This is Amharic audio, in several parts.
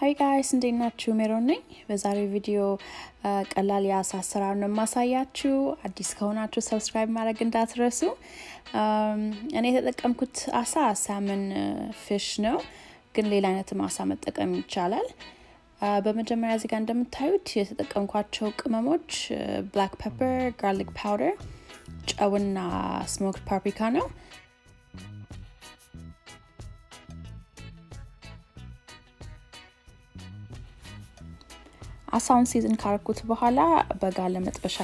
Hi guys, እንዴት ናችሁ? ሜሮን ነኝ። በዛሬው ቪዲዮ ቀላል የአሳ አሰራር ነው ማሳያችሁ። አዲስ ከሆናችሁ ሰብስክራይብ ማድረግ እንዳትረሱ። እኔ የተጠቀምኩት አሳ ሳልመን ፊሽ ነው፣ ግን ሌላ አይነትም አሳ መጠቀም ይቻላል። በመጀመሪያ እዚህ ጋር እንደምታዩት የተጠቀምኳቸው ቅመሞች ብላክ ፔፐር፣ ጋርሊክ ፓውደር፣ ጨውና ስሞክድ ፓፕሪካ ነው። አሳውን ሲዝን ካረኩት በኋላ በጋለ መጥበሻ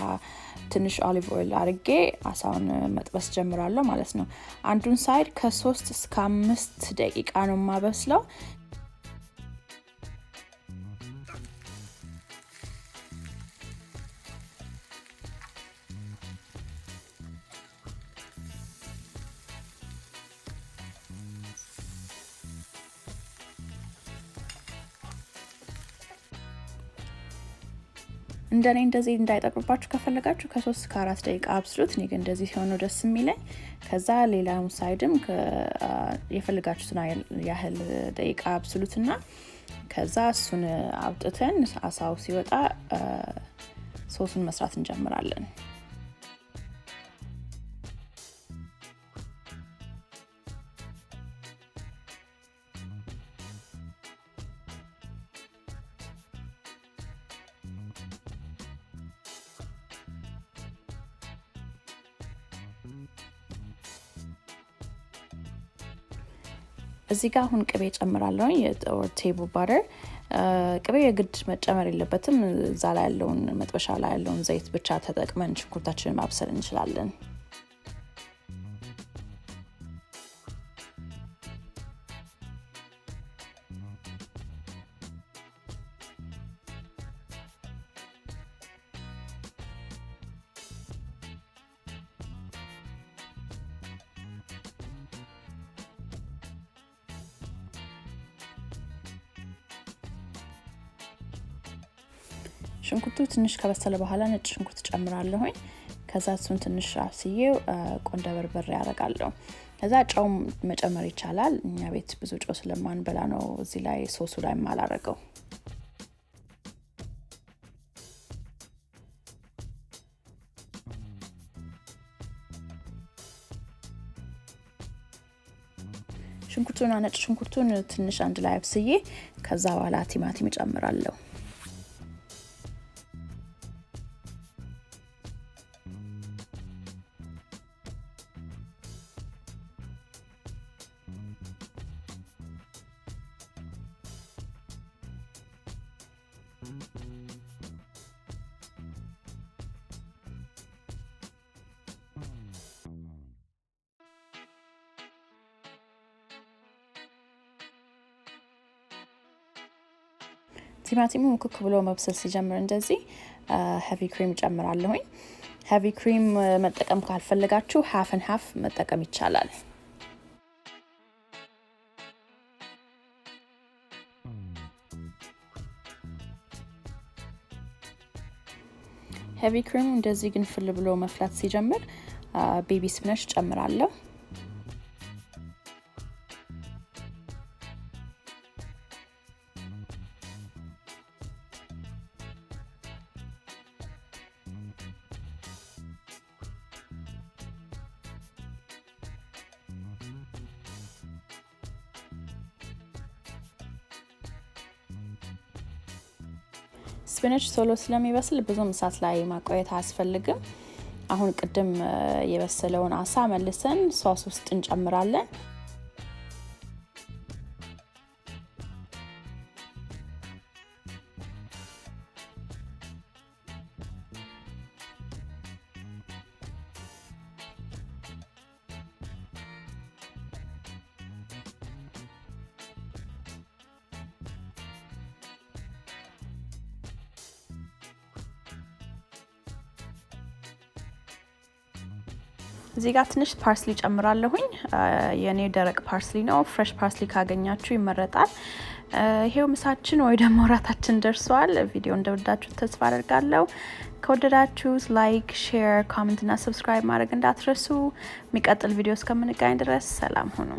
ትንሽ ኦሊቭ ኦይል አድርጌ አሳውን መጥበስ ጀምራለሁ ማለት ነው። አንዱን ሳይድ ከ3 እስከ 5 ደቂቃ ነው ማበስለው። እንደኔ እንደዚህ እንዳይጠቅባችሁ ከፈለጋችሁ ከ3 እስከ 4 ደቂቃ አብስሉት። እኔ ግን እንደዚህ ሲሆን ደስ የሚለኝ። ከዛ ሌላውን ሳይድም የፈለጋችሁትን ያህል ደቂቃ አብስሉትና ከዛ እሱን አውጥተን አሳው ሲወጣ ሶሱን መስራት እንጀምራለን። እዚህ ጋር አሁን ቅቤ ጨምራለሁ። ቴብል ባተር ቅቤ የግድ መጨመር የለበትም። እዛ ላይ ያለውን መጥበሻ ላይ ያለውን ዘይት ብቻ ተጠቅመን ሽንኩርታችንን ማብሰል እንችላለን። ሽንኩርቱ ትንሽ ከበሰለ በኋላ ነጭ ሽንኩርት ጨምራለሁኝ። ከዛ እሱን ትንሽ አብስዬው ቆንደ በርበሬ ያደርጋለሁ። ከዛ ጨው መጨመር ይቻላል። እኛ ቤት ብዙ ጨው ስለማንበላ ነው እዚህ ላይ ሶሱ ላይ ማላረገው። ሽንኩርቱና ነጭ ሽንኩርቱን ትንሽ አንድ ላይ አብስዬ ከዛ በኋላ ቲማቲም እጨምራለሁ። ቲማቲሙ ኩክ ብሎ መብሰል ሲጀምር እንደዚህ ሄቪ ክሪም ጨምራለሁኝ። ሄቪ ክሪም መጠቀም ካልፈለጋችሁ ሃፍ ኤንድ ሃፍ መጠቀም ይቻላል። ሄቪ ክሪሙ እንደዚህ ግን ፍል ብሎ መፍላት ሲጀምር ቤቢ ስፒናች ጨምራለሁ። ስፒናች ቶሎ ስለሚበስል ብዙም እሳት ላይ ማቆየት አያስፈልግም። አሁን ቅድም የበሰለውን አሳ መልሰን ሶስ ውስጥ እንጨምራለን። እዚህ ጋር ትንሽ ፓርስሊ ጨምራለሁኝ። የኔ ደረቅ ፓርስሊ ነው። ፍሬሽ ፓርስሊ ካገኛችሁ ይመረጣል። ይሄው ምሳችን ወይ ደግሞ ራታችን ደርሷል። ቪዲዮ እንደወዳችሁ ተስፋ አደርጋለሁ። ከወደዳችሁት ላይክ፣ ሼር፣ ኮሜንት እና ሰብስክራይብ ማድረግ እንዳትረሱ። የሚቀጥል ቪዲዮ እስከምንገናኝ ድረስ ሰላም ሁኑ።